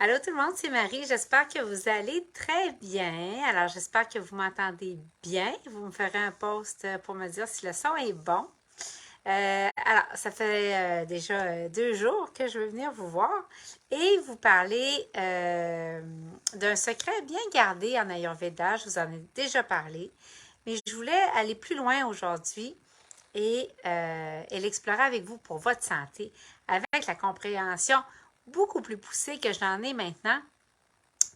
Allô tout le monde, c'est Marie. J'espère que vous allez très bien. Alors, j'espère que vous m'entendez bien. Vous me ferez un post pour me dire si le son est bon. Alors, ça fait déjà 2 jours que je veux venir vous voir et vous parler d'un secret bien gardé en Ayurveda. Je vous en ai déjà parlé, mais je voulais aller plus loin aujourd'hui et l'explorer avec vous pour votre santé, avec la compréhension beaucoup plus poussée que j'en ai maintenant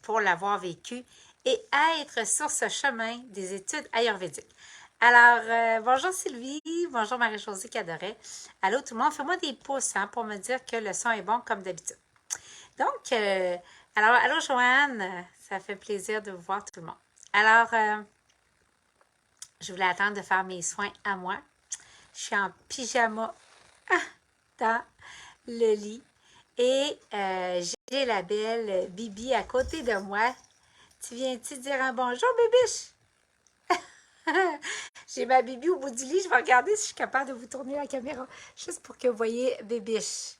pour l'avoir vécu et être sur ce chemin des études ayurvédiques. Alors, bonjour Sylvie, bonjour Marie-Josée Cadoret. Allô tout le monde, fais-moi des pouces pour me dire que le son est bon comme d'habitude. Donc, alors, allô Joanne, ça fait plaisir de vous voir tout le monde. Alors, je voulais attendre de faire mes soins à moi. Je suis en pyjama dans le lit et j'ai la belle Bibi à côté de moi. Tu viens-tu dire un bonjour, bébiche? J'ai ma Bibi au bout du lit. Je vais regarder si je suis capable de vous tourner la caméra juste pour que vous voyez bébiche.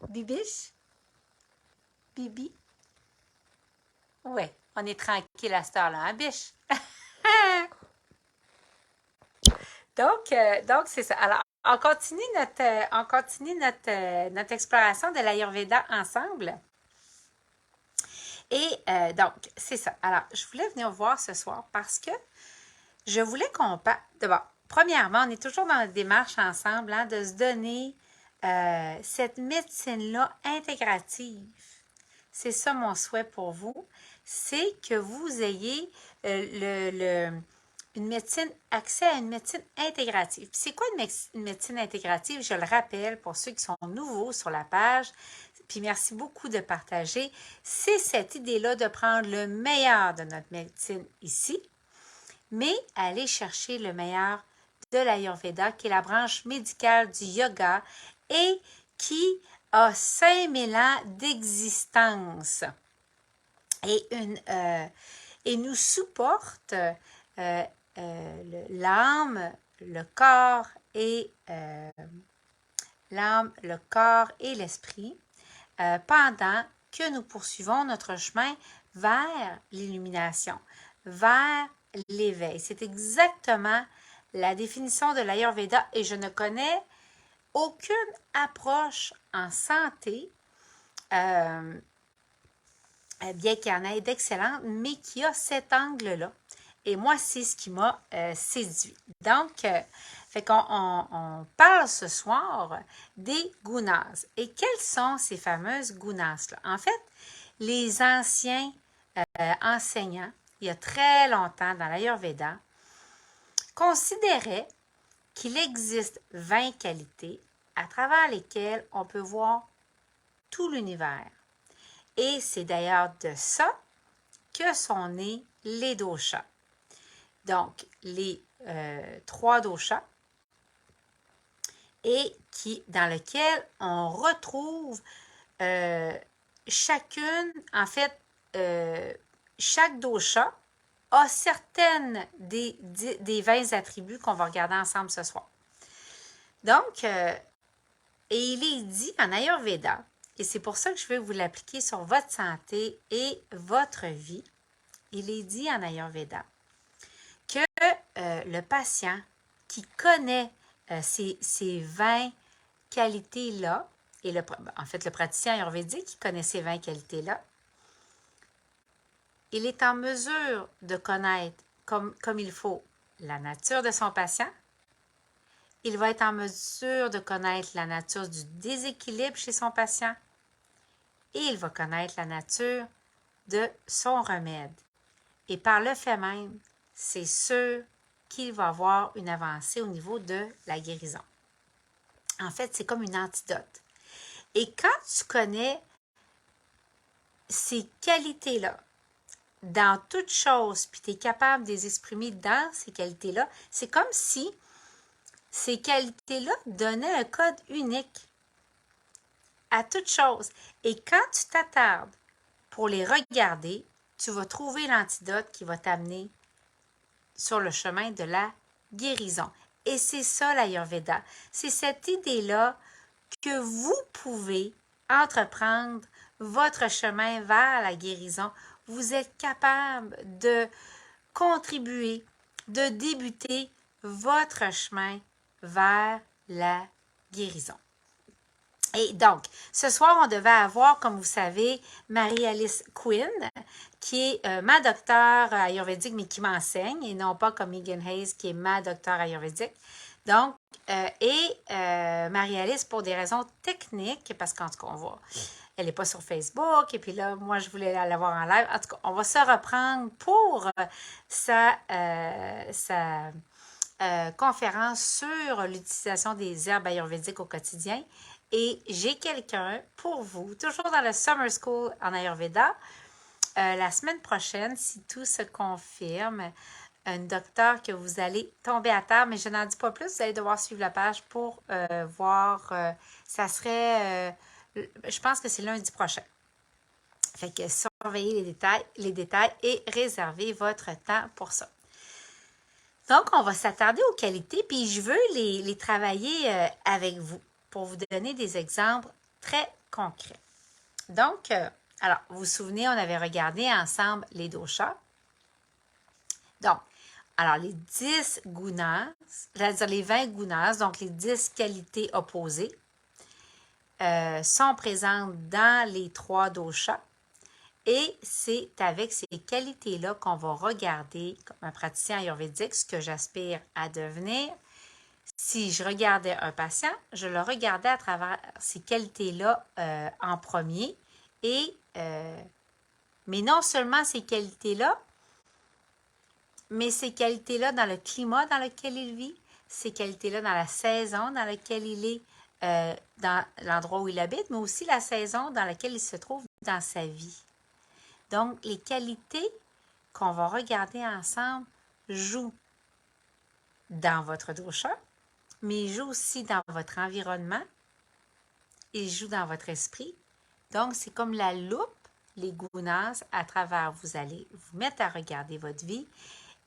Bibiche? Bibi? Ouais, on est tranquille à cette heure-là, hein, biche? Donc c'est ça. Alors, on continue notre exploration de l'Ayurveda ensemble. Et donc, c'est ça. Alors, je voulais venir vous voir ce soir parce que je voulais qu'on parle. D'abord, premièrement, on est toujours dans la démarche ensemble de se donner cette médecine-là intégrative. C'est ça mon souhait pour vous. C'est que vous ayez une médecine, accès à une médecine intégrative. Puis c'est quoi une médecine intégrative? Je le rappelle pour ceux qui sont nouveaux sur la page. Puis merci beaucoup de partager. C'est cette idée-là de prendre le meilleur de notre médecine ici, mais aller chercher le meilleur de l'Ayurveda, qui est la branche médicale du yoga et qui a 5000 ans d'existence et nous supporte l'âme, le corps et l'esprit pendant que nous poursuivons notre chemin vers l'illumination, vers l'éveil. C'est exactement la définition de l'Ayurveda et je ne connais aucune approche en santé, bien qu'il y en ait d'excellentes, mais qui a cet angle-là. Et moi, c'est ce qui m'a séduit. Donc, fait qu'on on parle ce soir des gunas. Et quelles sont ces fameuses gunas-là? En fait, les anciens enseignants, il y a très longtemps dans l'Ayurveda, considéraient qu'il existe 20 qualités à travers lesquelles on peut voir tout l'univers. Et c'est d'ailleurs de ça que sont nés les doshas. Donc, les 3 doshas, et dans lequel on retrouve chacune, en fait, chaque dosha a certaines des 20 attributs qu'on va regarder ensemble ce soir. Donc, et il est dit en Ayurveda, et c'est pour ça que je vais vous l'appliquer sur votre santé et votre vie, il est dit en Ayurveda que le patient qui connaît ces 20 qualités-là, et en fait le praticien ayurvédique qui connaît ces 20 qualités-là, il est en mesure de connaître comme il faut la nature de son patient. Il va être en mesure de connaître la nature du déséquilibre chez son patient et il va connaître la nature de son remède. Et par le fait même, c'est sûr qu'il va avoir une avancée au niveau de la guérison. En fait, c'est comme une antidote. Et quand tu connais ces qualités-là, dans toute chose, puis tu es capable de les exprimer dans ces qualités-là, c'est comme si ces qualités-là donnaient un code unique à toute chose. Et quand tu t'attardes pour les regarder, tu vas trouver l'antidote qui va t'amener sur le chemin de la guérison. Et c'est ça l'Ayurveda. C'est cette idée-là que vous pouvez entreprendre votre chemin vers la guérison. Vous êtes capable de contribuer, de débuter votre chemin vers la guérison. Et donc, ce soir, on devait avoir, comme vous savez, Marie-Alice Quinn, qui est ma docteure ayurvédique, mais qui m'enseigne, et non pas comme Megan Hayes, qui est ma docteure ayurvédique. Donc, Marie-Alice, pour des raisons techniques, parce qu'en tout cas, elle n'est pas sur Facebook, et puis là, moi, je voulais la voir en live. En tout cas, on va se reprendre pour sa conférence sur l'utilisation des herbes ayurvédiques au quotidien. Et j'ai quelqu'un pour vous, toujours dans le Summer School en Ayurveda, la semaine prochaine, si tout se confirme, un docteur que vous allez tomber à terre, mais je n'en dis pas plus, vous allez devoir suivre la page pour voir, ça serait, je pense que c'est lundi prochain. Fait que surveillez les détails et réservez votre temps pour ça. Donc, on va s'attarder aux qualités, puis je veux les travailler avec vous pour vous donner des exemples très concrets. Donc, alors, vous vous souvenez, on avait regardé ensemble les doshas. Donc, alors les 10 gunas, c'est-à-dire les 20 gunas, donc les 10 qualités opposées, sont présentes dans les 3 doshas. Et c'est avec ces qualités-là qu'on va regarder, comme un praticien ayurvédique, ce que j'aspire à devenir. Si je regardais un patient, je le regardais à travers ces qualités-là en premier. Mais non seulement ces qualités-là, mais ces qualités-là dans le climat dans lequel il vit, ces qualités-là dans la saison dans laquelle il est, dans l'endroit où il habite, mais aussi la saison dans laquelle il se trouve dans sa vie. Donc, les qualités qu'on va regarder ensemble jouent dans votre dosha, mais ils jouent aussi dans votre environnement, ils jouent dans votre esprit. Donc, c'est comme la loupe, les gunas, à travers vous allez vous mettre à regarder votre vie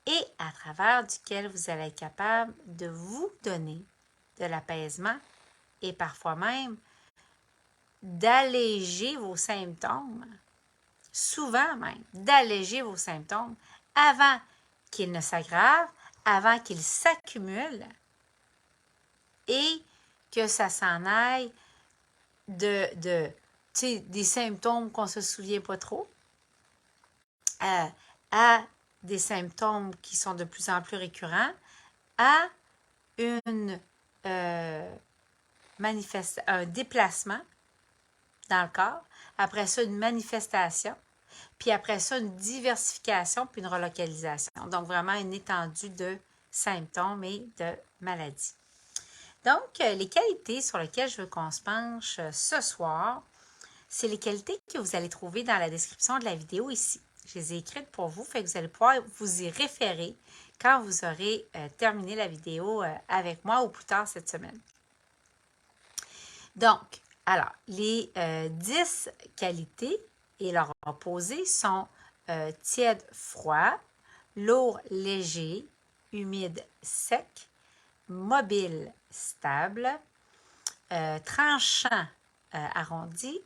et à travers duquel vous allez être capable de vous donner de l'apaisement et parfois même d'alléger vos symptômes, souvent même d'alléger vos symptômes avant qu'ils ne s'aggravent, avant qu'ils s'accumulent et que ça s'en aille des symptômes qu'on ne se souvient pas trop à des symptômes qui sont de plus en plus récurrents, à un déplacement dans le corps, après ça une manifestation, puis après ça une diversification, puis une relocalisation. Donc vraiment une étendue de symptômes et de maladies. Donc, les qualités sur lesquelles je veux qu'on se penche ce soir, c'est les qualités que vous allez trouver dans la description de la vidéo ici. Je les ai écrites pour vous, fait que vous allez pouvoir vous y référer quand vous aurez terminé la vidéo avec moi ou plus tard cette semaine. Donc, alors, les 10 qualités et leurs opposés sont tiède, froid, lourd, léger, humide, sec, mobile, stable, tranchant, arrondi,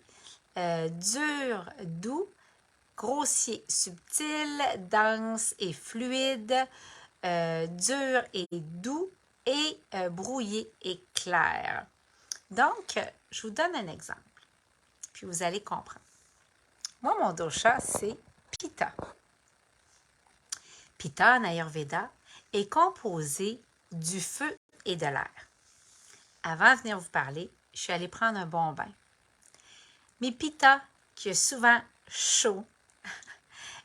dur, doux, grossier, subtil, dense et fluide, dur et doux et brouillé et clair. Donc, je vous donne un exemple, puis vous allez comprendre. Moi, mon dosha, c'est Pitta. Pitta en Ayurveda est composé du feu et de l'air. Avant de venir vous parler, je suis allée prendre un bon bain. Mais Pitta, qui est souvent chaud,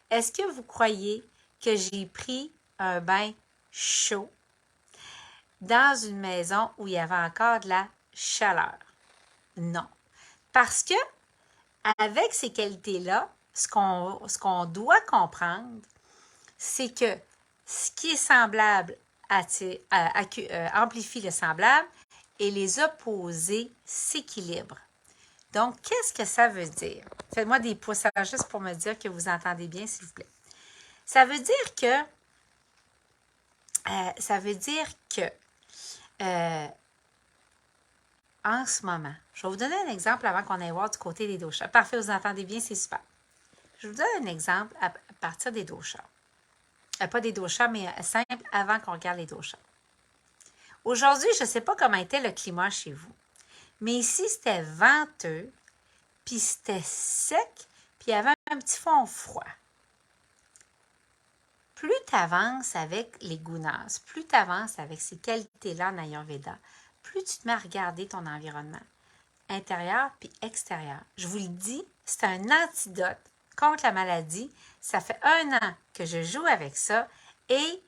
est-ce que vous croyez que j'ai pris un bain chaud dans une maison où il y avait encore de la chaleur? Non. Parce que avec ces qualités-là, ce qu'on doit comprendre, c'est que ce qui est semblable amplifie le semblable et les opposés s'équilibrent. Donc, qu'est-ce que ça veut dire? Faites-moi des pouces juste pour me dire que vous entendez bien, s'il vous plaît. Ça veut dire que, en ce moment, je vais vous donner un exemple avant qu'on aille voir du côté des doshas. Parfait, vous entendez bien, c'est super. Je vous donne un exemple à partir des doshas. Pas des doshas, mais simple avant qu'on regarde les doshas. Aujourd'hui, je ne sais pas comment était le climat chez vous, mais ici, c'était venteux, puis c'était sec, puis il y avait un petit fond froid. Plus tu avances avec les gunas, plus tu avances avec ces qualités-là en Ayurveda, plus tu te mets à regarder ton environnement, intérieur puis extérieur. Je vous le dis, c'est un antidote contre la maladie. Ça fait 1 an que je joue avec ça et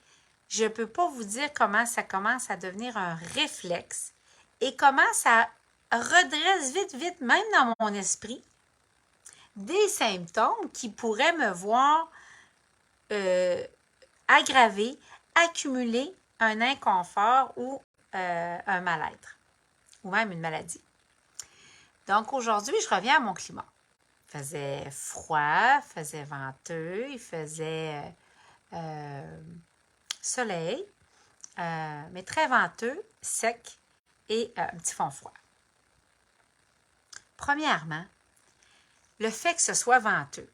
je ne peux pas vous dire comment ça commence à devenir un réflexe et comment ça redresse vite, vite, même dans mon esprit, des symptômes qui pourraient me voir aggraver, accumuler un inconfort ou un mal-être, ou même une maladie. Donc aujourd'hui, je reviens à mon climat. Il faisait froid, il faisait venteux, il faisait soleil, mais très venteux, sec et un petit fond froid. Premièrement, le fait que ce soit venteux.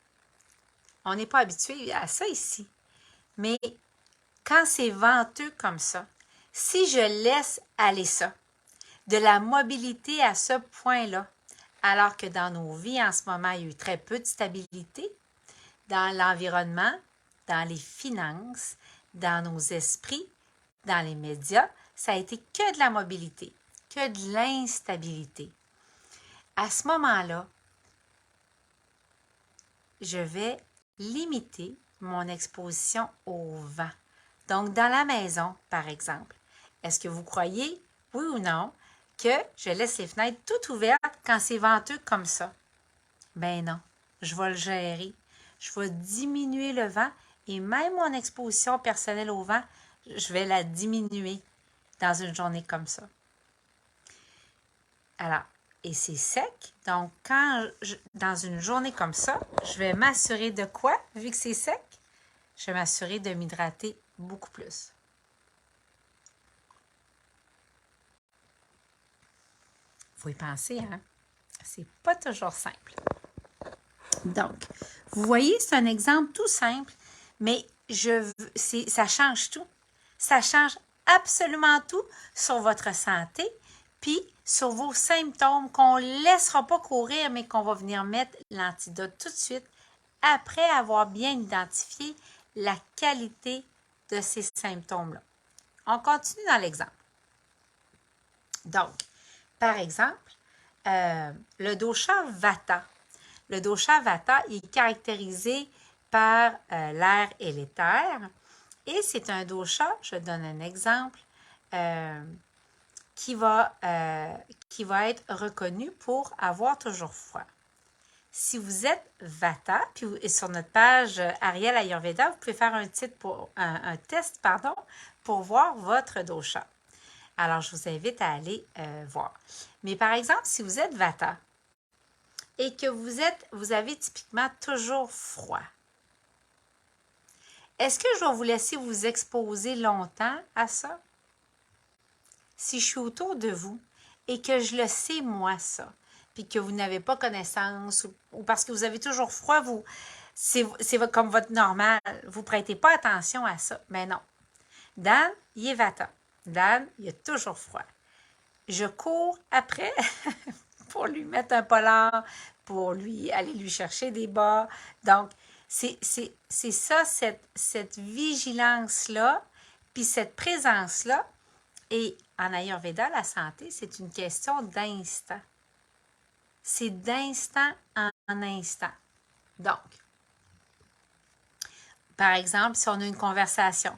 On n'est pas habitué à ça ici. Mais quand c'est venteux comme ça, si je laisse aller ça, de la mobilité à ce point-là, alors que dans nos vies en ce moment, il y a eu très peu de stabilité, dans l'environnement, dans les finances, dans nos esprits, dans les médias, ça a été que de la mobilité, que de l'instabilité. À ce moment-là, je vais limiter mon exposition au vent. Donc, dans la maison, par exemple, est-ce que vous croyez, oui ou non, que je laisse les fenêtres toutes ouvertes quand c'est venteux comme ça? Ben non, je vais le gérer. Je vais diminuer le vent et même mon exposition personnelle au vent, je vais la diminuer dans une journée comme ça. Alors, et c'est sec, donc dans une journée comme ça, je vais m'assurer de quoi, vu que c'est sec? Je vais m'assurer de m'hydrater beaucoup plus. Faut y penser, hein? C'est pas toujours simple. Donc, vous voyez, c'est un exemple tout simple, mais ça change tout. Ça change absolument tout sur votre santé, puis sur vos symptômes qu'on ne laissera pas courir, mais qu'on va venir mettre l'antidote tout de suite après avoir bien identifié la qualité de ces symptômes-là. On continue dans l'exemple. Donc, par exemple, le dosha Vata. Le dosha Vata est caractérisé par l'air et l'éther. Et c'est un dosha, je donne un exemple, qui va être reconnu pour avoir toujours froid. Si vous êtes Vata, puis sur notre page Ariel Ayurveda, vous pouvez faire un test pour voir votre dosha. Alors, je vous invite à aller voir. Mais par exemple, si vous êtes Vata et que vous avez typiquement toujours froid, est-ce que je vais vous laisser vous exposer longtemps à ça? Si je suis autour de vous et que je le sais, moi, ça, puis que vous n'avez pas connaissance ou parce que vous avez toujours froid, c'est comme votre normal. Vous ne prêtez pas attention à ça. Mais non. Dan, il est Vata. Dan, il a toujours froid. Je cours après pour lui mettre un polar, pour aller lui chercher des bas. Donc, c'est ça, cette vigilance-là, puis cette présence-là. Et en Ayurveda, la santé, c'est une question d'instant. C'est d'instant en instant. Donc, par exemple, si on a une conversation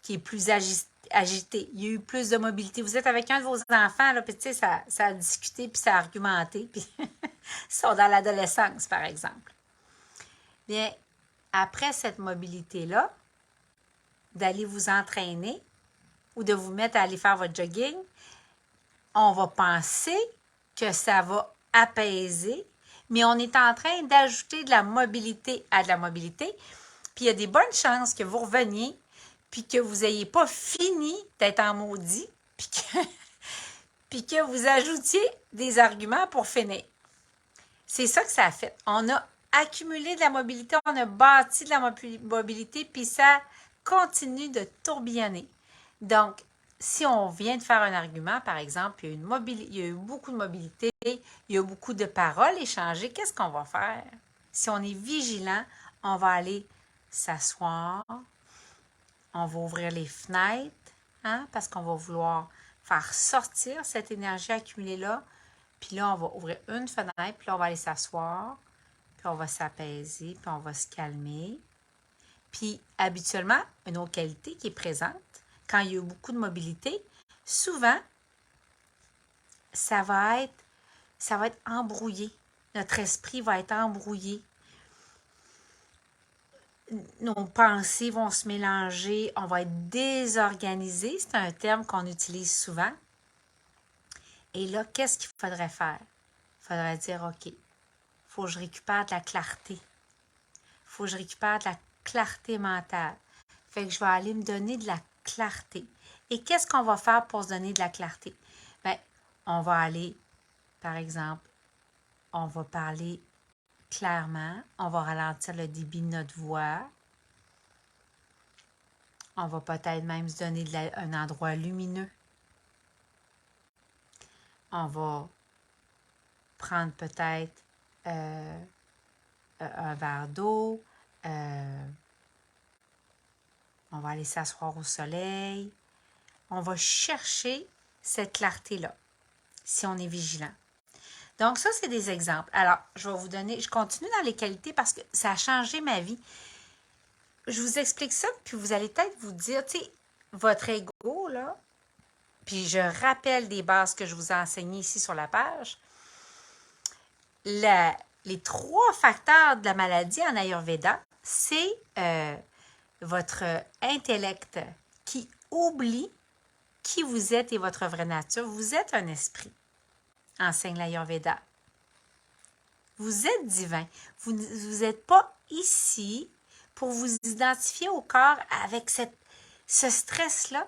qui est plus agitée, il y a eu plus de mobilité, vous êtes avec un de vos enfants, là, puis tu sais, ça a discuté, puis ça a argumenté, puis ils sont dans l'adolescence, par exemple. Bien, après cette mobilité-là, d'aller vous entraîner ou de vous mettre à aller faire votre jogging, on va penser que ça va apaiser, mais on est en train d'ajouter de la mobilité à de la mobilité. Puis il y a des bonnes chances que vous reveniez, puis que vous n'ayez pas fini d'être en maudit, puis puis que vous ajoutiez des arguments pour finir. C'est ça que ça a fait. On a accumulé de la mobilité, on a bâti de la mobilité, puis ça continue de tourbillonner. Donc, si on vient de faire un argument, par exemple, il y a eu beaucoup de mobilité, il y a beaucoup de paroles échangées, qu'est-ce qu'on va faire? Si on est vigilant, on va aller s'asseoir, on va ouvrir les fenêtres, hein, parce qu'on va vouloir faire sortir cette énergie accumulée-là. Puis là, on va ouvrir une fenêtre, puis là, on va aller s'asseoir, puis on va s'apaiser, puis on va se calmer. Puis habituellement, une autre qualité qui est présente, quand il y a beaucoup de mobilité, souvent, ça va être embrouillé. Notre esprit va être embrouillé. Nos pensées vont se mélanger, on va être désorganisé. C'est un terme qu'on utilise souvent. Et là, qu'est-ce qu'il faudrait faire? Il faudrait dire, OK, il faut que je récupère de la clarté. Il faut que je récupère de la clarté mentale. Fait que je vais aller me donner de la clarté. Et qu'est-ce qu'on va faire pour se donner de la clarté? Bien, on va aller, par exemple, on va parler clairement, on va ralentir le débit de notre voix. On va peut-être même se donner un endroit lumineux. On va prendre peut-être un verre d'eau. On va aller s'asseoir au soleil. On va chercher cette clarté-là, si on est vigilant. Donc, ça, c'est des exemples. Alors, je vais vous donner, je continue dans les qualités parce que ça a changé ma vie. Je vous explique ça, puis vous allez peut-être vous dire, tu sais, votre ego, là, puis je rappelle des bases que je vous ai enseignées ici sur la page. Les 3 facteurs de la maladie en Ayurveda, c'est votre intellect qui oublie qui vous êtes et votre vraie nature. Vous êtes un esprit, enseigne l'Ayurveda. Vous êtes divin. Vous n'êtes pas ici pour vous identifier au corps avec ce stress-là.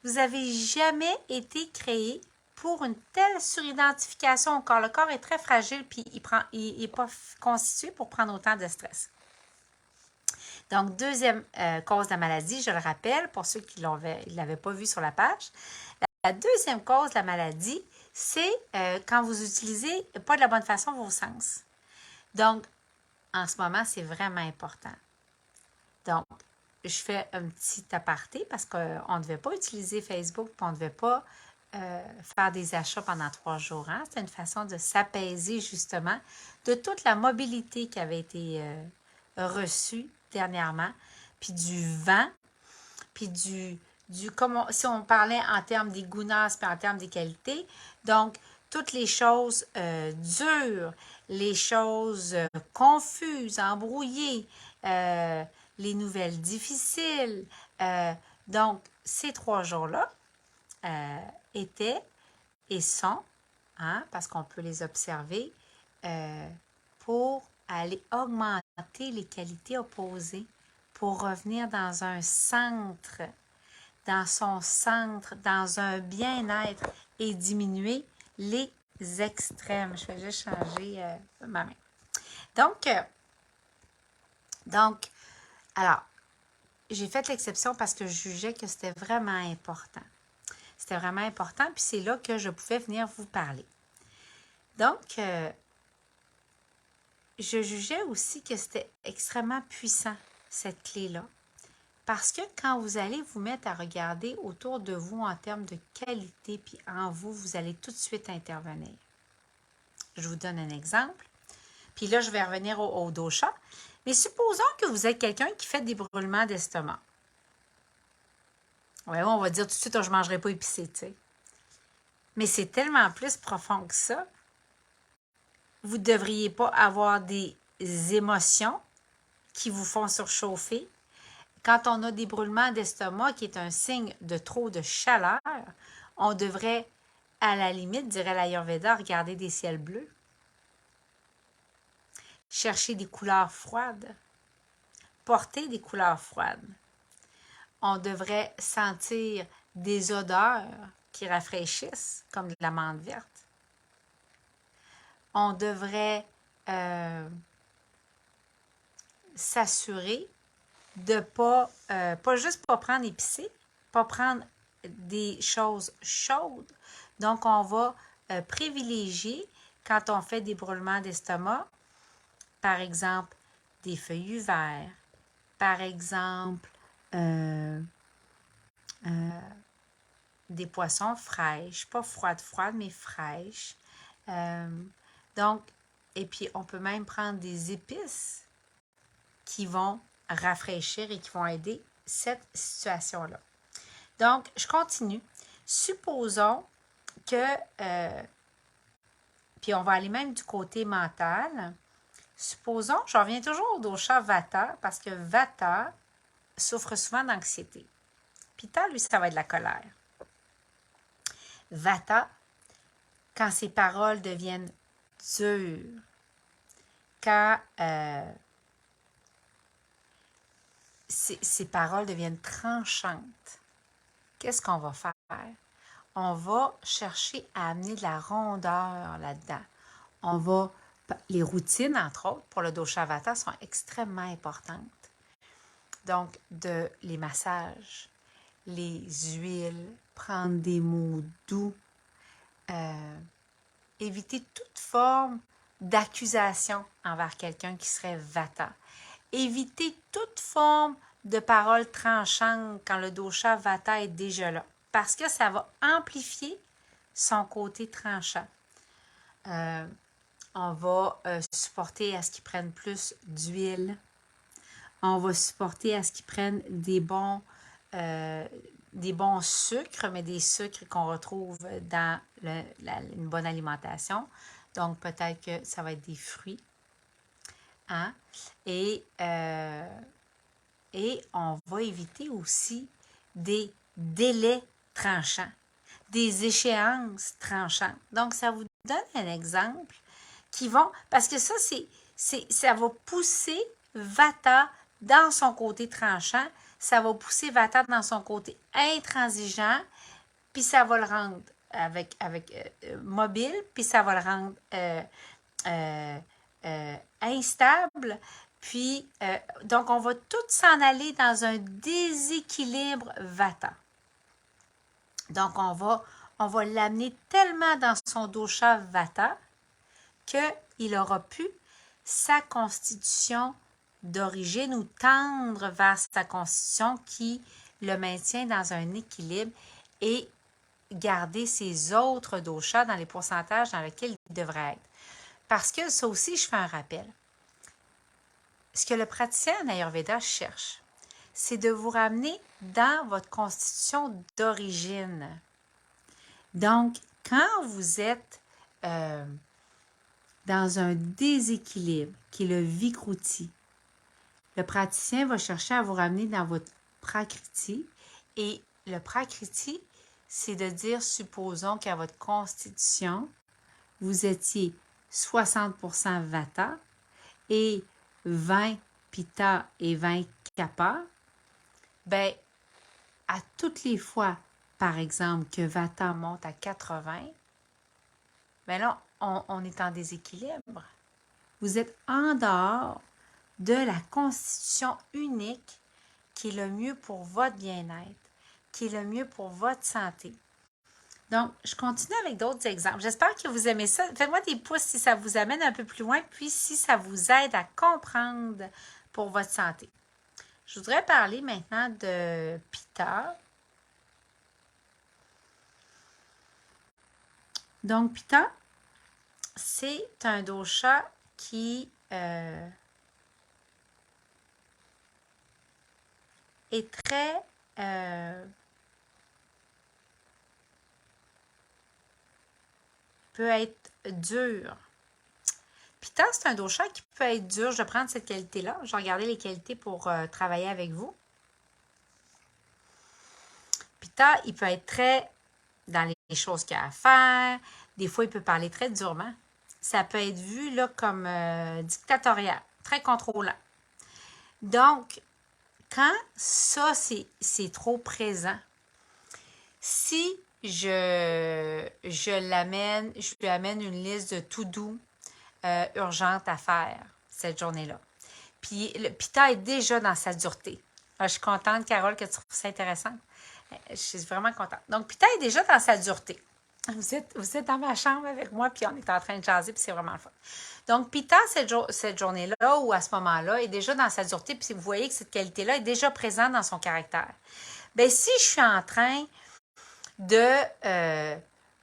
Vous n'avez jamais été créé pour une telle suridentification au corps. Le corps est très fragile puis il n'est pas constitué pour prendre autant de stress. Donc, deuxième cause de la maladie, je le rappelle, pour ceux qui ne l'avaient pas vu sur la page, la deuxième cause de la maladie, c'est quand vous utilisez pas de la bonne façon vos sens. Donc, en ce moment, c'est vraiment important. Donc, je fais un petit aparté parce qu'on ne devait pas utiliser Facebook, puis on ne devait pas faire des achats pendant 3 jours. Hein? C'était une façon de s'apaiser justement de toute la mobilité qui avait été reçue dernièrement, puis du vent, puis si on parlait en termes des gunas, puis en termes des qualités, donc toutes les choses dures, les choses confuses, embrouillées, les nouvelles difficiles. Donc, ces 3 jours-là étaient et sont, hein, parce qu'on peut les observer, pour aller augmenter les qualités opposées, pour revenir dans un centre, dans son centre, dans un bien-être et diminuer les extrêmes. Je vais juste changer ma main. Donc, alors, j'ai fait l'exception parce que je jugeais que c'était vraiment important. C'était vraiment important, puis c'est là que je pouvais venir vous parler. Donc, je jugeais aussi que c'était extrêmement puissant, cette clé-là. Parce que quand vous allez vous mettre à regarder autour de vous en termes de qualité, puis en vous, vous allez tout de suite intervenir. Je vous donne un exemple. Puis là, je vais revenir au dosha. Mais supposons que vous êtes quelqu'un qui fait des brûlements d'estomac. Ouais, on va dire tout de suite, oh, je ne mangerai pas épicé, tu sais. Mais c'est tellement plus profond que ça. Vous ne devriez pas avoir des émotions qui vous font surchauffer. Quand on a des brûlements d'estomac, qui est un signe de trop de chaleur, on devrait, à la limite, dirait l'Ayurveda, regarder des ciels bleus. Chercher des couleurs froides. Porter des couleurs froides. On devrait sentir des odeurs qui rafraîchissent, comme de la menthe verte. On devrait s'assurer de pas juste pas prendre épicé, pas prendre des choses chaudes. Donc, on va privilégier, quand on fait des brûlements d'estomac, par exemple, des feuillus verts, par exemple, des poissons fraîches, pas froides, mais fraîches. Donc, et puis on peut même prendre des épices qui vont rafraîchir et qui vont aider cette situation-là. Donc, je continue. Supposons que, puis on va aller même du côté mental. Supposons, je reviens toujours au dosha Vata, parce que Vata souffre souvent d'anxiété. Pitta, lui, ça va être de la colère. Vata, quand ses paroles deviennent dures, quand ses paroles deviennent tranchantes, qu'est-ce qu'on va faire? On va chercher à amener de la rondeur là-dedans. Les routines, entre autres, pour le dosha Vata sont extrêmement importantes. Donc, les massages, les huiles, prendre des mots doux, éviter toute forme d'accusation envers quelqu'un qui serait Vata. Éviter toute forme de paroles tranchantes quand le dosha Vata est déjà là, parce que ça va amplifier son côté tranchant. On va supporter à ce qu'ils prennent plus d'huile. On va supporter à ce qu'ils prennent des bons sucres, mais des sucres qu'on retrouve dans une bonne alimentation. Donc, peut-être que ça va être des fruits. Hein? Et on va éviter aussi des délais tranchants, des échéances tranchantes. Donc, ça vous donne un exemple qui vont, parce que ça, ça va pousser Vata dans son côté tranchant, ça va pousser Vata dans son côté intransigeant, puis ça va le rendre mobile, puis ça va le rendre instable. Puis, donc, on va tout s'en aller dans un déséquilibre Vata. Donc, on va l'amener tellement dans son dosha Vata qu'il aura pu sa constitution d'origine ou tendre vers sa constitution qui le maintient dans un équilibre et garder ses autres doshas dans les pourcentages dans lesquels il devrait être. Parce que ça aussi, je fais un rappel. Ce que le praticien en Ayurveda cherche, c'est de vous ramener dans votre constitution d'origine. Donc, quand vous êtes dans un déséquilibre, qui est le vikruti, le praticien va chercher à vous ramener dans votre prakriti. Et le prakriti, c'est de dire, supposons qu'à votre constitution, vous étiez 60% vata et 20 pitta et 20 kapha. Bien, à toutes les fois, par exemple, que vata monte à 80, bien là, on est en déséquilibre. Vous êtes en dehors de la constitution unique qui est le mieux pour votre bien-être, qui est le mieux pour votre santé. Donc, je continue avec d'autres exemples. J'espère que vous aimez ça. Faites-moi des pouces si ça vous amène un peu plus loin, puis si ça vous aide à comprendre pour votre santé. Je voudrais parler maintenant de Pitta. Donc, Pitta, c'est un dosha qui est très peut être dur. Pitta, c'est un dosha qui peut être dur. Je vais prendre cette qualité-là. Je vais regarder les qualités pour travailler avec vous. Pitta, il peut être très dans les choses qu'il y a à faire. Des fois, il peut parler très durement. Ça peut être vu là, comme dictatorial, très contrôlant. Donc, quand ça, c'est trop présent, si je lui amène une liste de to-do urgente à faire cette journée-là. Puis le pita est déjà dans sa dureté. Alors, je suis contente, Carole, que tu trouves ça intéressant. Je suis vraiment contente. Donc, pita est déjà dans sa dureté. Vous êtes dans ma chambre avec moi, puis on est en train de jaser, puis c'est vraiment le fun. Donc, pita, cette journée-là, ou à ce moment-là, est déjà dans sa dureté, puis vous voyez que cette qualité-là est déjà présente dans son caractère. Bien, si je suis en train de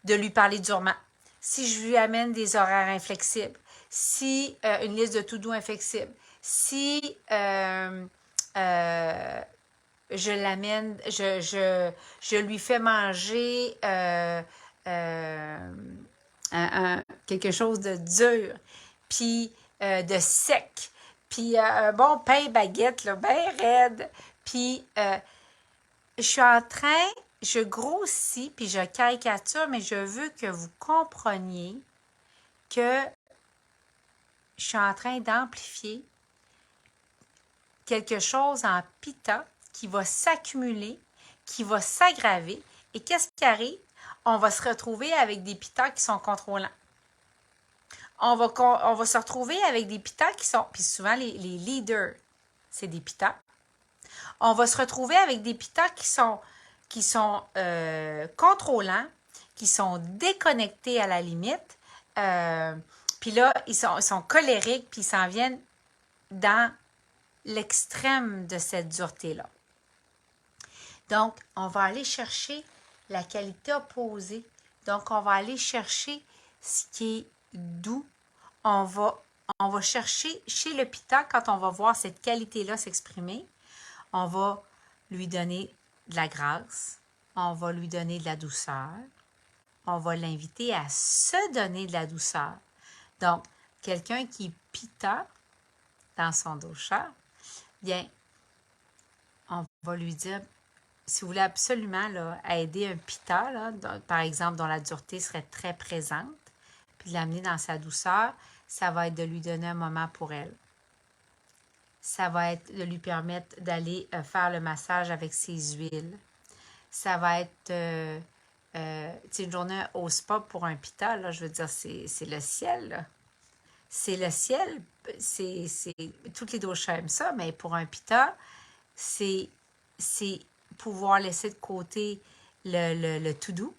lui parler durement, si je lui amène des horaires inflexibles, si une liste de to-do inflexible, si je l'amène, je lui fais manger quelque chose de dur, puis de sec, puis un bon pain baguette, là, bien raide, puis je suis en train, je grossis, puis je caricature, mais je veux que vous compreniez que je suis en train d'amplifier quelque chose en pita qui va s'accumuler, qui va s'aggraver. Et qu'est-ce qui arrive? On va se retrouver avec des pitas qui sont contrôlants. On va se retrouver avec des pitas qui sont, puis souvent les leaders, c'est des pitas. On va se retrouver avec des pitas qui sont contrôlants, qui sont déconnectés à la limite. Puis là, ils sont colériques, puis ils s'en viennent dans l'extrême de cette dureté-là. Donc, on va aller chercher la qualité opposée. Donc, on va aller chercher ce qui est doux. On va chercher chez le pita, quand on va voir cette qualité-là s'exprimer, on va lui donner de la grâce, on va lui donner de la douceur, on va l'inviter à se donner de la douceur. Donc, quelqu'un qui est pita dans son dosha, bien, on va lui dire, si vous voulez absolument là, aider un pita, là, par exemple, dont la dureté serait très présente, puis l'amener dans sa douceur, ça va être de lui donner un moment pour elle. Ça va être de lui permettre d'aller faire le massage avec ses huiles. Ça va être une journée au spa pour un pita, là, je veux dire, c'est le ciel, là. C'est le ciel, toutes les doshas aiment ça, mais pour un pita, c'est pouvoir laisser de côté le to-do,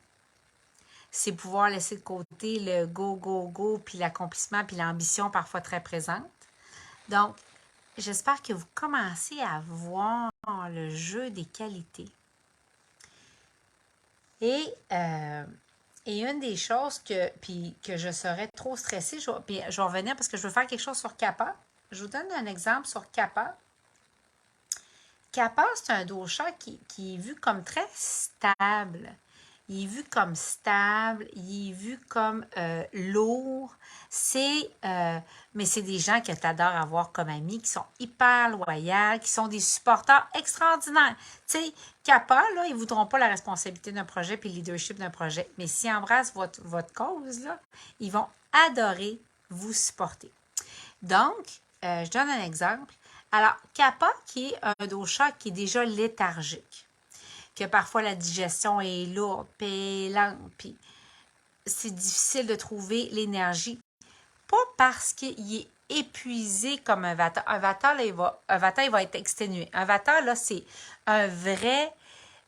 c'est pouvoir laisser de côté le go, go, go, puis l'accomplissement, puis l'ambition parfois très présente. Donc, j'espère que vous commencez à voir le jeu des qualités. Et une des choses que je serais trop stressée, je vais revenir parce que je veux faire quelque chose sur Kapha. Je vous donne un exemple sur Kapha. Kapha, c'est un dosha qui est vu comme très stable. Il est vu comme stable, il est vu comme lourd. Mais c'est des gens que tu adores avoir comme amis, qui sont hyper loyaux, qui sont des supporters extraordinaires. Tu sais, Kapha, là, ils ne voudront pas la responsabilité d'un projet puis le leadership d'un projet. Mais s'ils embrassent votre cause, là, ils vont adorer vous supporter. Donc, je donne un exemple. Alors, Kapha, qui est un dosha qui est déjà léthargique, que parfois la digestion est lourde, puis lente, puis c'est difficile de trouver l'énergie. Pas parce qu'il est épuisé comme un vata. Un vata, là, il va être exténué. Un vata, là, c'est un vrai...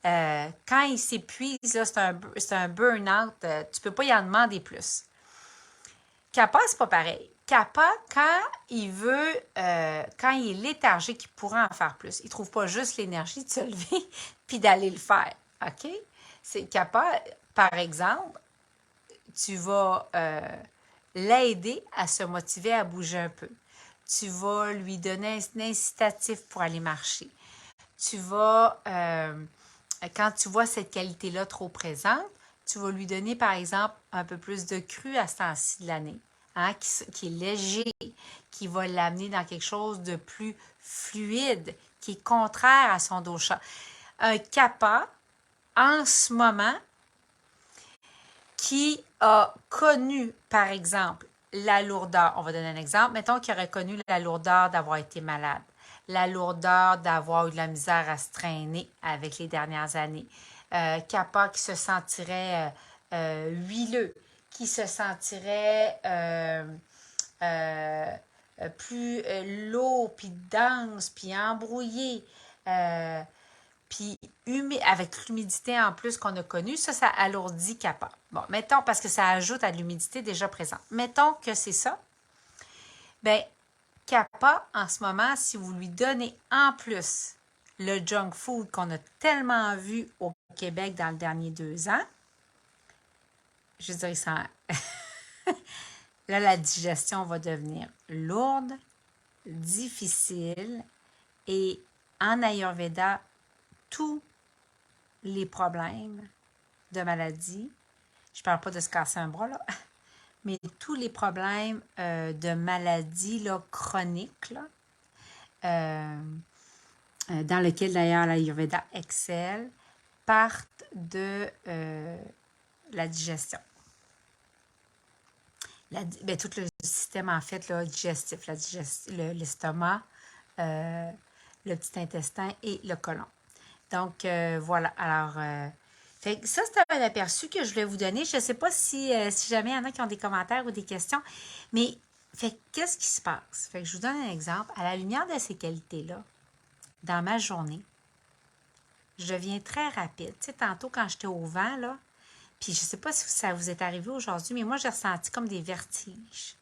quand il s'épuise, là, c'est un burn-out. Tu ne peux pas y en demander plus. Kapha, c'est pas pareil. Kapha, quand il est léthargique, il pourra en faire plus. Il ne trouve pas juste l'énergie de se lever puis d'aller le faire. OK? C'est Kapha, par exemple, tu vas l'aider à se motiver à bouger un peu. Tu vas lui donner un incitatif pour aller marcher. Tu vas, quand tu vois cette qualité-là trop présente, tu vas lui donner, par exemple, un peu plus de cru à ce temps-ci de l'année, hein, qui est léger, qui va l'amener dans quelque chose de plus fluide, qui est contraire à son dosha. Un Kapha, en ce moment, qui a connu, par exemple, la lourdeur. On va donner un exemple. Mettons qu'il aurait connu la lourdeur d'avoir été malade, la lourdeur d'avoir eu de la misère à se traîner avec les dernières années, Kappa qui se sentirait huileux, qui se sentirait plus lourd, puis dense, puis embrouillé, puis avec l'humidité en plus qu'on a connue, ça alourdit Kappa. Bon, mettons, parce que ça ajoute à l'humidité déjà présente. Mettons que c'est ça. Bien, Kappa, en ce moment, si vous lui donnez en plus le junk food qu'on a tellement vu au Québec dans les derniers 2 ans, je dirais ça. Là, la digestion va devenir lourde, difficile et en Ayurveda, tous les problèmes de maladie, je ne parle pas de se casser un bras, là, mais tous les problèmes de maladie là, chroniques, là, dans lequel d'ailleurs l'Ayurveda excelle, partent de la digestion. Tout le système, en fait, là, digestif, l'estomac, le petit intestin et le côlon. Donc, voilà. Alors, ça, c'était un aperçu que je voulais vous donner. Je ne sais pas si jamais il y en a qui ont des commentaires ou des questions, mais qu'est-ce qui se passe? Fait que je vous donne un exemple. À la lumière de ces qualités-là, dans ma journée, je deviens très rapide. Tu sais, tantôt, quand j'étais au vent, là, puis je ne sais pas si ça vous est arrivé aujourd'hui, mais moi, j'ai ressenti comme des vertiges.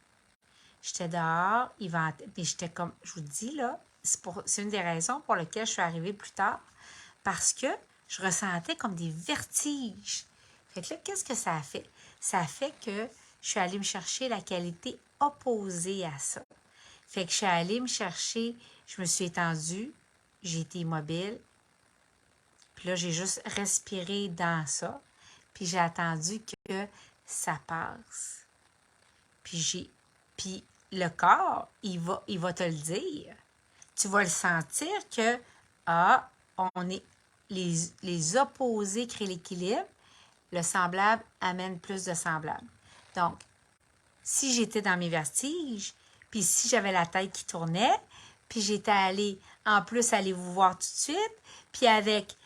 J'étais dehors, il ventait, mais j'étais comme, je vous dis, là, c'est une des raisons pour lesquelles je suis arrivée plus tard, parce que je ressentais comme des vertiges. Fait que là, qu'est-ce que ça a fait? Ça a fait que je suis allée me chercher la qualité opposée à ça. Fait que je suis allée me chercher, je me suis étendue, j'ai été immobile, puis là, j'ai juste respiré dans ça, puis j'ai attendu que ça passe. Puis le corps, il va te le dire. Tu vas le sentir que, on est les opposés créent l'équilibre, le semblable amène plus de semblable. Donc, si j'étais dans mes vertiges, puis si j'avais la tête qui tournait, puis j'étais allée, en plus, aller vous voir tout de suite, puis avec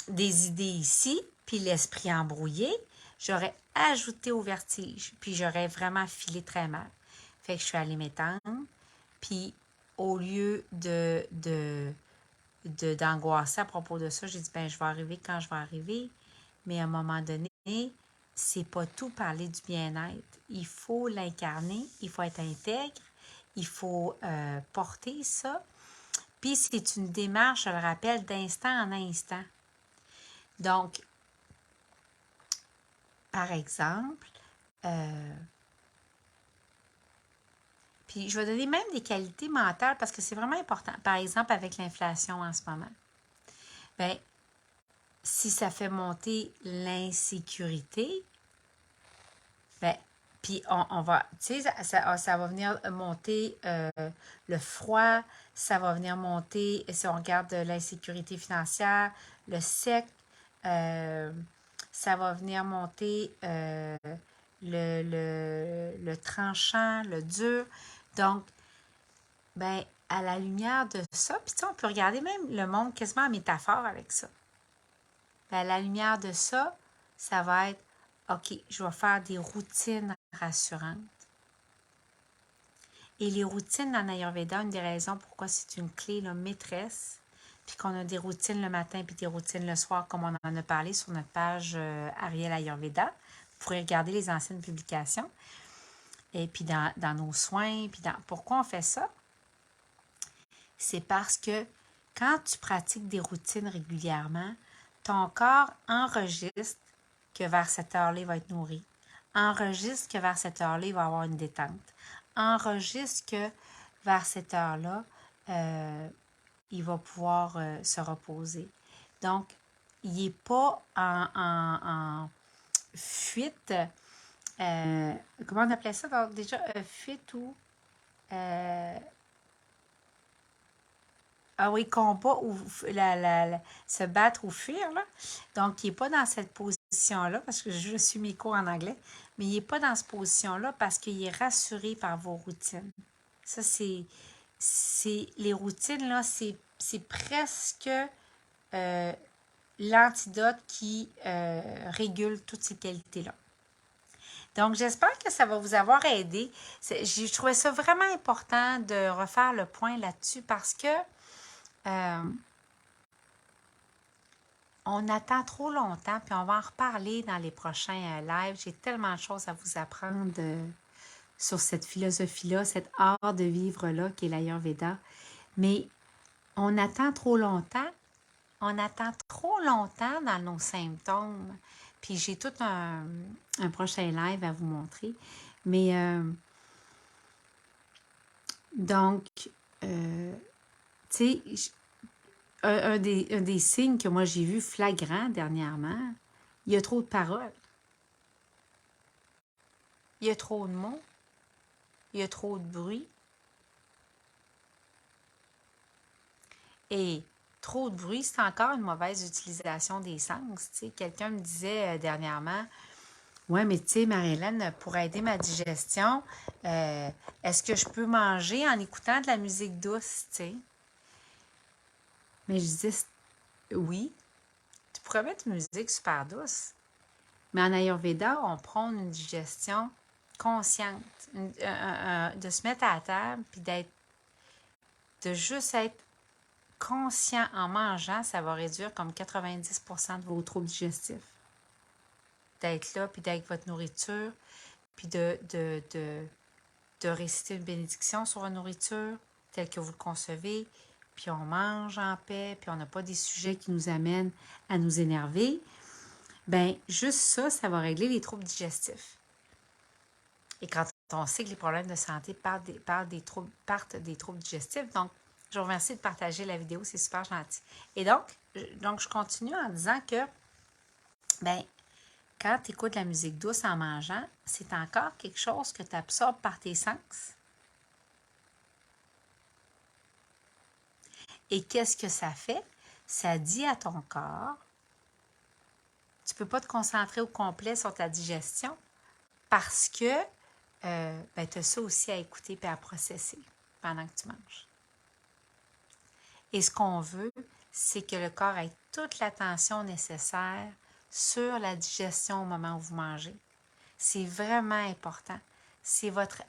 des idées ici, puis l'esprit embrouillé, j'aurais ajouté au vertige, puis j'aurais vraiment filé très mal. Fait que je suis allée m'étendre, puis au lieu d'angoisser à propos de ça, j'ai dit, ben je vais arriver quand je vais arriver, mais à un moment donné, c'est pas tout parler du bien-être. Il faut l'incarner, il faut être intègre, il faut porter ça. Puis c'est une démarche, je le rappelle, d'instant en instant. Donc, par exemple, puis je vais donner même des qualités mentales parce que c'est vraiment important. Par exemple, avec l'inflation en ce moment. Bien, si ça fait monter l'insécurité, bien, puis on va, tu sais, ça va venir monter le froid, ça va venir monter, si on regarde l'insécurité financière, le sec, ça va venir monter le tranchant, le dur. Donc, ben, à la lumière de ça, puis tu sais, on peut regarder même le monde quasiment en métaphore avec ça. Ben, à la lumière de ça, ça va être, OK, je vais faire des routines rassurantes. Et les routines en Ayurveda, une des raisons pourquoi c'est une clé là, maîtresse, puis qu'on a des routines le matin puis des routines le soir, comme on en a parlé sur notre page Ariel Ayurveda. Vous pourrez regarder les anciennes publications. Et puis dans nos soins, puis pourquoi on fait ça? C'est parce que quand tu pratiques des routines régulièrement, ton corps enregistre que vers cette heure-là, il va être nourri. Enregistre que vers cette heure-là, il va avoir une détente. Enregistre que vers cette heure-là, il va pouvoir se reposer. Donc, il n'est pas en fuite. Comment on appelait ça? Donc, déjà, fuite ou... ah oui, combat ou se battre ou fuir, là. Donc, il n'est pas dans cette position-là, parce que je suis mes cours en anglais, mais il n'est pas dans cette position-là parce qu'il est rassuré par vos routines. Ça, les routines, là, c'est presque l'antidote qui régule toutes ces qualités-là. Donc, j'espère que ça va vous avoir aidé. Je trouvais ça vraiment important de refaire le point là-dessus parce que on attend trop longtemps, puis on va en reparler dans les prochains lives. J'ai tellement de choses à vous apprendre sur cette philosophie-là, cet art de vivre-là qui est l'Ayurveda. Mais on attend trop longtemps. On attend trop longtemps dans nos symptômes. Puis j'ai tout un prochain live à vous montrer. Mais donc, tu sais, un des signes que moi j'ai vu flagrant dernièrement, il y a trop de paroles. Il y a trop de mots. Il y a trop de bruit. Et trop de bruit, c'est encore une mauvaise utilisation des sens. Tu sais. Quelqu'un me disait dernièrement, ouais, mais tu sais, Marie-Hélène, pour aider ma digestion, est-ce que je peux manger en écoutant de la musique douce, tu sais? Mais je disais, oui, tu pourrais mettre une musique super douce. Mais en Ayurveda, on prône une digestion consciente, de se mettre à la table, puis de juste être conscient en mangeant, ça va réduire comme 90% de vos troubles digestifs. D'être là, puis d'être avec votre nourriture, puis de réciter une bénédiction sur la nourriture, telle que vous le concevez, puis on mange en paix, puis on n'a pas des sujets qui nous amènent à nous énerver. Bien, juste ça, ça va régler les troubles digestifs. Et quand on sait que les problèmes de santé partent des troubles digestifs, donc, je vous remercie de partager la vidéo, c'est super gentil. Et donc je continue en disant que, bien, quand tu écoutes la musique douce en mangeant, c'est encore quelque chose que tu absorbes par tes sens. Et qu'est-ce que ça fait? Ça dit à ton corps, tu ne peux pas te concentrer au complet sur ta digestion parce que ben, tu as ça aussi à écouter et à processer pendant que tu manges. Et ce qu'on veut, c'est que le corps ait toute l'attention nécessaire sur la digestion au moment où vous mangez. C'est vraiment important. C'est votre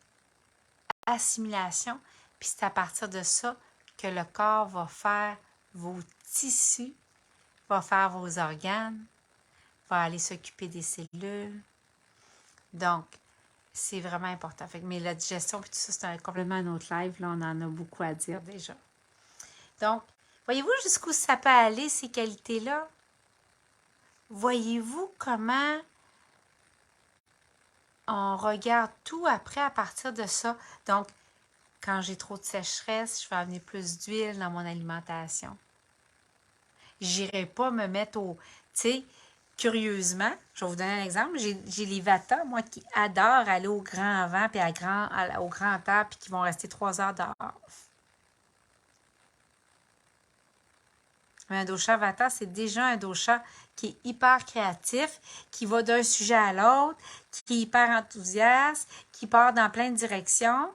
assimilation, puis c'est à partir de ça que le corps va faire vos tissus, va faire vos organes, va aller s'occuper des cellules. Donc, c'est vraiment important. Mais la digestion, puis tout ça, c'est complètement un autre live. Là, on en a beaucoup à dire déjà. Donc, voyez-vous jusqu'où ça peut aller, ces qualités-là? Voyez-vous comment on regarde tout après à partir de ça? Donc, quand j'ai trop de sécheresse, je vais amener plus d'huile dans mon alimentation. J'irai pas me mettre au... Tu sais, curieusement, je vais vous donner un exemple. J'ai les Vata, moi, qui adorent aller au grand vent puis au grand air puis qui vont rester 3 heures dehors. Un dosha Vata, c'est déjà un dosha qui est hyper créatif, qui va d'un sujet à l'autre, qui est hyper enthousiaste, qui part dans plein de directions.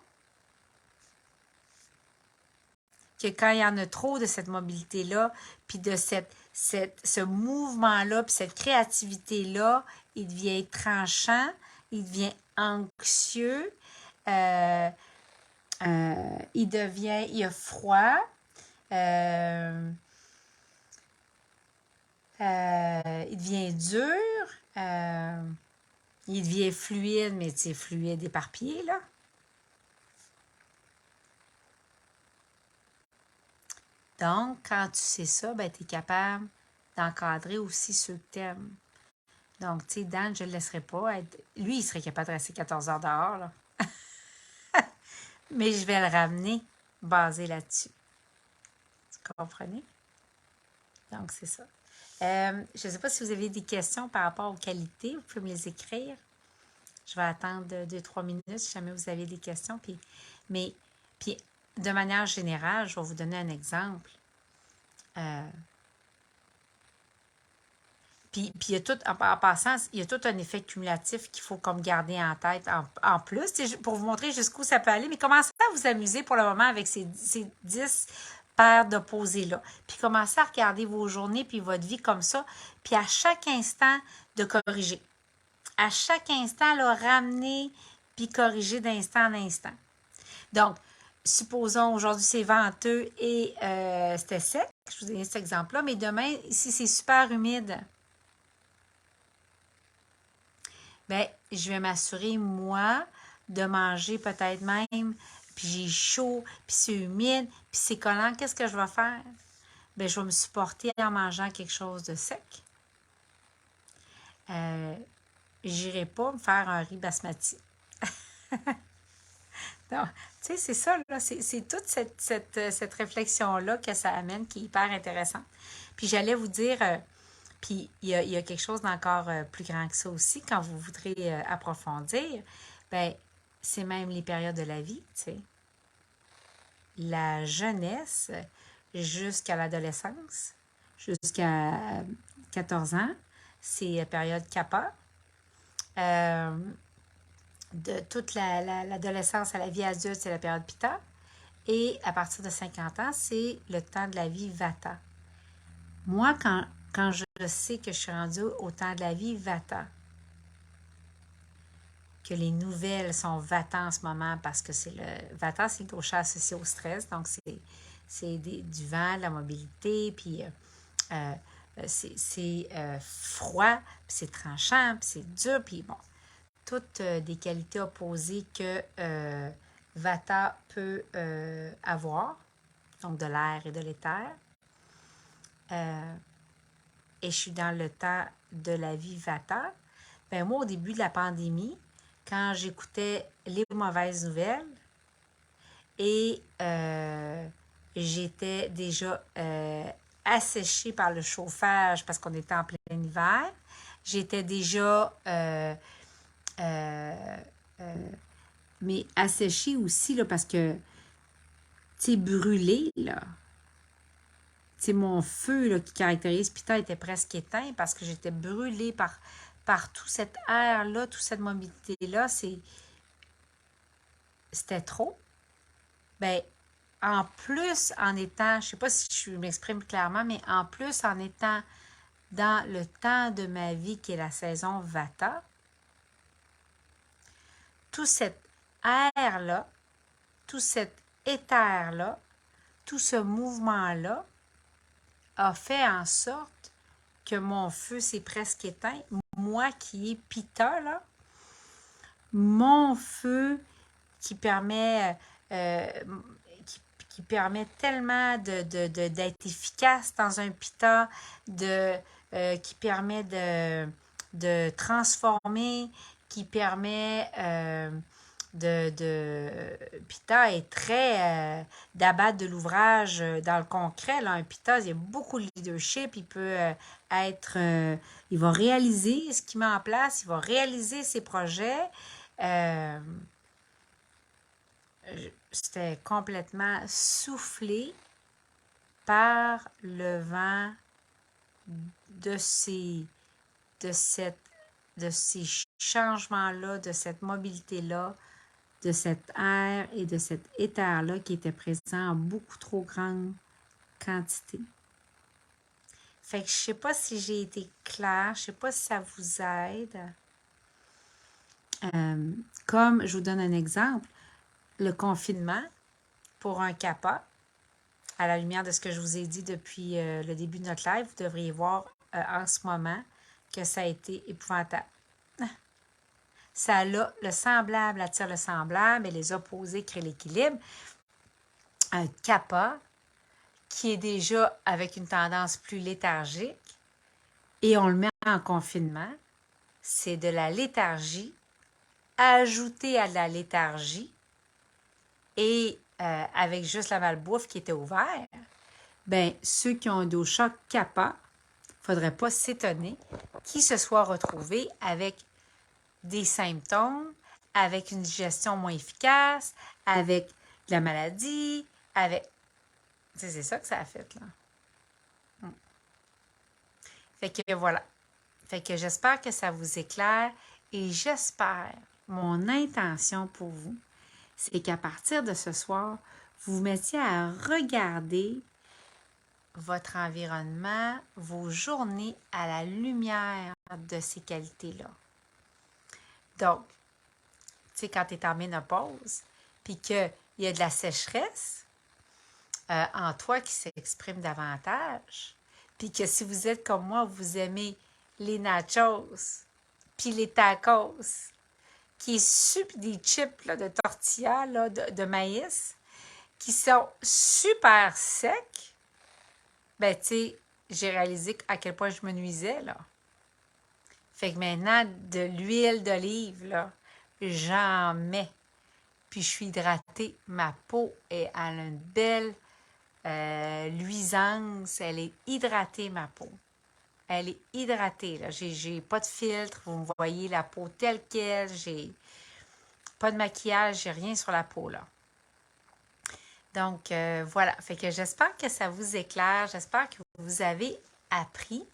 Que quand il y en a trop de cette mobilité-là, puis de ce mouvement-là, puis cette créativité-là, il devient tranchant, il devient anxieux, il a froid, il devient dur, il devient fluide, mais c'est fluide éparpillé, là. Donc, quand tu sais ça, ben, tu es capable d'encadrer aussi ceux que tu aimes. Donc, tu sais, Dan, je ne le laisserai pas être... Lui, il serait capable de rester 14 heures dehors, là. Mais je vais le ramener basé là-dessus. Vous comprenez? Donc, c'est ça. Je ne sais pas si vous avez des questions par rapport aux qualités. Vous pouvez me les écrire. Je vais attendre 2-3 minutes si jamais vous avez des questions. Puis, de manière générale, je vais vous donner un exemple. Puis il y a tout, en passant, il y a tout un effet cumulatif qu'il faut comme garder en tête en plus, pour vous montrer jusqu'où ça peut aller. Mais commencez à vous amuser pour le moment avec ces 10 paire d'opposés-là. Puis commencez à regarder vos journées puis votre vie comme ça, puis à chaque instant de corriger. À chaque instant, là, ramener puis corriger d'instant en instant. Donc, supposons aujourd'hui c'est venteux et c'était sec. Je vous ai donné cet exemple-là, mais demain, si c'est super humide, bien, je vais m'assurer, moi, de manger peut-être même, puis j'ai chaud, puis c'est humide, puis c'est collant. Qu'est-ce que je vais faire? Bien, je vais me supporter en mangeant quelque chose de sec. J'irai pas me faire un riz basmati. Non, tu sais, c'est ça, là, c'est toute cette réflexion-là que ça amène qui est hyper intéressante. Puis j'allais vous dire, puis il y a quelque chose d'encore plus grand que ça aussi, quand vous voudrez approfondir, ben c'est même les périodes de la vie, tu sais. La jeunesse jusqu'à l'adolescence, jusqu'à 14 ans, c'est la période kappa. De toute l'adolescence à la vie adulte, c'est la période Pitta. Et à partir de 50 ans, c'est le temps de la vie Vata. Moi, quand je sais que je suis rendue au temps de la vie Vata, que les nouvelles sont Vata en ce moment, parce que c'est le Vata, c'est le dosha associé au stress, donc c'est du vent, de la mobilité, puis c'est froid, puis c'est tranchant, puis c'est dur, puis bon, toutes des qualités opposées que Vata peut avoir, donc de l'air et de l'éther. Et je suis dans le temps de la vie Vata. Ben moi, au début de la pandémie, quand j'écoutais les mauvaises nouvelles et j'étais déjà asséchée par le chauffage parce qu'on était en plein hiver, j'étais déjà mais asséchée aussi là, parce que, tu sais, brûlée, là. Tu sais, mon feu là, qui caractérise Pitta était presque éteint parce que j'étais brûlée par tout cet air-là, toute cette mobilité-là. C'était trop. Ben, en plus, en étant, je sais pas si je m'exprime clairement, mais en plus, en étant dans le temps de ma vie qui est la saison Vata, tout cet air-là, tout cet éther-là, tout ce mouvement-là a fait en sorte que mon feu s'est presque éteint. Moi qui est Pitta, là, mon feu qui permet, qui permet tellement d'être efficace dans un Pitta, qui permet de transformer, qui permet Pitta est très d'abattre de l'ouvrage dans le concret. Là, un Pitta, il y a beaucoup de leadership. Il peut être... il va réaliser ce qu'il met en place. Il va réaliser ses projets. C'était complètement soufflé par le vent de ces changements-là, de cette mobilité-là, de cet air et de cet éther-là qui était présent en beaucoup trop grande quantité. Fait que je sais pas si j'ai été claire, je sais pas si ça vous aide. Comme je vous donne un exemple, le confinement pour un kappa, à la lumière de ce que je vous ai dit depuis le début de notre live, vous devriez voir en ce moment que ça a été épouvantable. Ça a le semblable attire le semblable et les opposés créent l'équilibre. Un kappa qui est déjà avec une tendance plus léthargique et on le met en confinement, c'est de la léthargie ajoutée à de la léthargie et avec juste la malbouffe qui était ouverte, ben ceux qui ont un dosha kappa, il ne faudrait pas s'étonner qu'ils se soient retrouvés avec des symptômes, avec une digestion moins efficace, avec de la maladie, avec... C'est ça que ça a fait, là. Fait que voilà. Fait que j'espère que ça vous éclaire et j'espère, mon intention pour vous, c'est qu'à partir de ce soir, vous vous mettiez à regarder votre environnement, vos journées à la lumière de ces qualités-là. Donc, tu sais, quand tu es en ménopause, puis qu'il y a de la sécheresse en toi qui s'exprime davantage, puis que si vous êtes comme moi, vous aimez les nachos, puis les tacos, qui est des chips là, de tortilla, là, de maïs, qui sont super secs, ben, tu sais, j'ai réalisé à quel point je me nuisais, là. Fait que maintenant, de l'huile d'olive, là, j'en mets. Puis je suis hydratée. Ma peau elle a une belle luisance. Elle est hydratée, ma peau. Elle est hydratée, là. J'ai pas de filtre. Vous me voyez la peau telle qu'elle. J'ai pas de maquillage. J'ai rien sur la peau, là. Donc, voilà. Fait que j'espère que ça vous éclaire. J'espère que vous avez appris.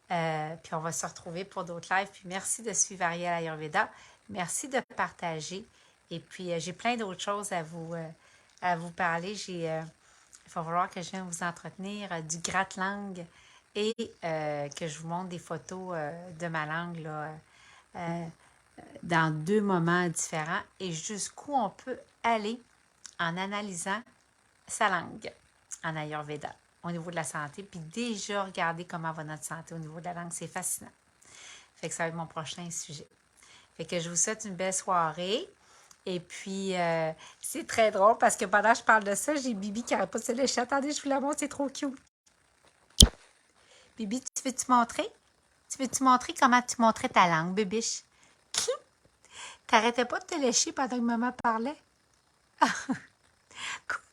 Puis on va se retrouver pour d'autres lives. Puis merci de suivre Ariel Ayurveda. Merci de partager. Et puis, j'ai plein d'autres choses à vous parler. Il va falloir que je vienne vous entretenir du gratte-langue et que je vous montre des photos de ma langue là, dans 2 moments différents et jusqu'où on peut aller en analysant sa langue en Ayurveda au niveau de la santé. Puis déjà, regarder comment va notre santé au niveau de la langue. C'est fascinant. Fait que ça va être mon prochain sujet. Fait que je vous souhaite une belle soirée. Et puis, c'est très drôle parce que pendant que je parle de ça, j'ai Bibi qui n'arrête pas de se lécher. Attendez, je vous la montre, c'est trop cute. Bibi, tu veux-tu montrer? Tu veux-tu montrer comment tu montrais ta langue, bébiche? T'arrêtais pas de te lécher pendant que maman parlait?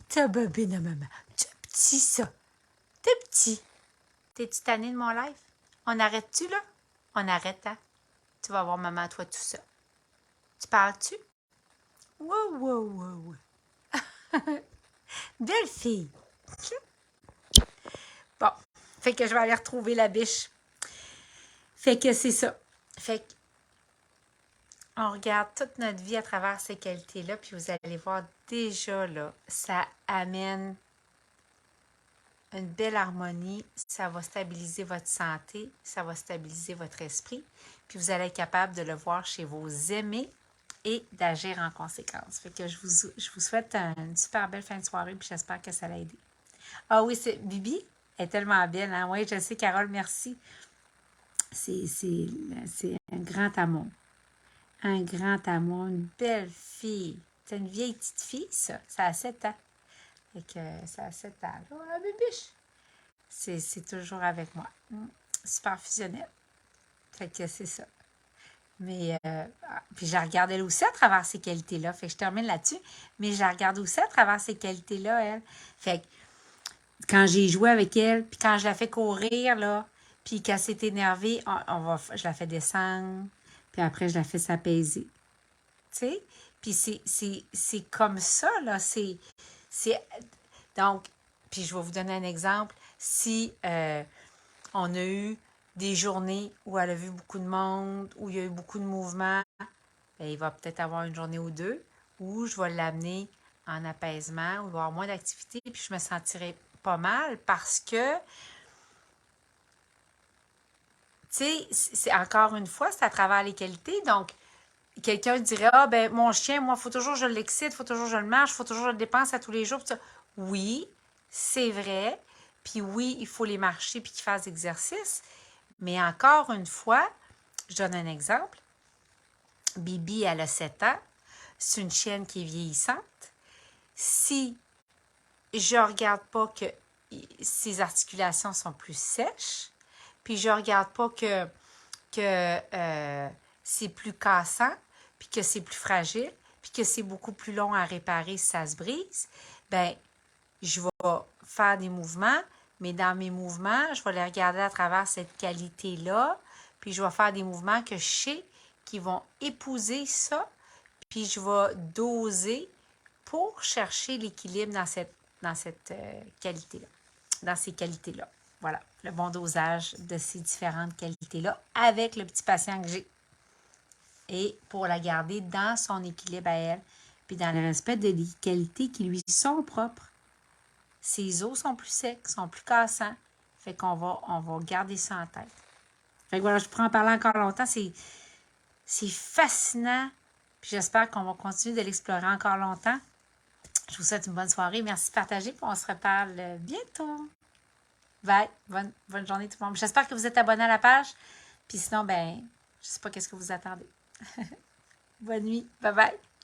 Ta bébé de maman. Tu es petit, ça. T'es petit. T'es-tu tanné de mon live? On arrête-tu, là? On arrête, hein? Tu vas voir maman, toi, tout ça. Tu parles-tu? Wow, wow, wow. Belle fille. Bon, fait que je vais aller retrouver la biche. Fait que c'est ça. Fait que on regarde toute notre vie à travers ces qualités-là, puis vous allez voir déjà, là, ça amène une belle harmonie, ça va stabiliser votre santé, ça va stabiliser votre esprit, puis vous allez être capable de le voir chez vos aimés et d'agir en conséquence. Fait que je vous souhaite une super belle fin de soirée, puis j'espère que ça l'a aidé. Ah oui, c'est Bibi, elle est tellement belle, hein? Oui, je sais, Carole, merci. C'est un grand amour. Un grand amour, une belle fille. C'est une vieille petite fille, ça. Ça a 7 ans. Fait que ça a 7 ans. Oh, la bébiche! C'est toujours avec moi. Super fusionnel. Fait que c'est ça. Mais, puis je la regarde elle aussi à travers ces qualités-là. Fait que je termine là-dessus. Mais je la regarde aussi à travers ces qualités-là, elle. Fait que quand j'ai joué avec elle, puis quand je la fais courir, là, puis qu'elle s'est énervée, je la fais descendre, puis après, je la fais s'apaiser. Tu sais? Puis c'est comme ça, là. Donc, puis je vais vous donner un exemple. Si on a eu des journées où elle a vu beaucoup de monde, où il y a eu beaucoup de mouvements, bien, il va peut-être avoir une journée ou deux où je vais l'amener en apaisement, où il va y avoir moins d'activité, puis je me sentirai pas mal parce que, tu sais, c'est encore une fois, c'est à travers les qualités. Donc, quelqu'un dirait, ah, ben, mon chien, moi, il faut toujours que je l'excite, il faut toujours que je le marche, il faut toujours que je le dépense à tous les jours. Oui, c'est vrai. Puis oui, il faut les marcher puis qu'ils fassent exercice. Mais encore une fois, je donne un exemple. Bibi, elle a 7 ans. C'est une chienne qui est vieillissante. Si je ne regarde pas que ses articulations sont plus sèches, puis je ne regarde pas que c'est plus cassant, puis que c'est plus fragile, puis que c'est beaucoup plus long à réparer si ça se brise, ben je vais faire des mouvements, mais dans mes mouvements, je vais les regarder à travers cette qualité-là, puis je vais faire des mouvements que je sais qui vont épouser ça, puis je vais doser pour chercher l'équilibre dans cette qualité-là, dans ces qualités-là. Voilà, le bon dosage de ces différentes qualités-là avec le petit patient que j'ai. Et pour la garder dans son équilibre à elle, puis dans le respect des qualités qui lui sont propres. ses os sont plus secs, sont plus cassants. Fait qu'on on va garder ça en tête. Fait que voilà, je pourrais en parler encore longtemps. C'est fascinant. Puis j'espère qu'on va continuer de l'explorer encore longtemps. Je vous souhaite une bonne soirée. Merci de partager. Puis on se reparle bientôt. Bye. Bonne journée tout le monde. J'espère que vous êtes abonnés à la page. Puis sinon, ben, je sais pas qu'est-ce que vous attendez. Bonne nuit. Bye bye.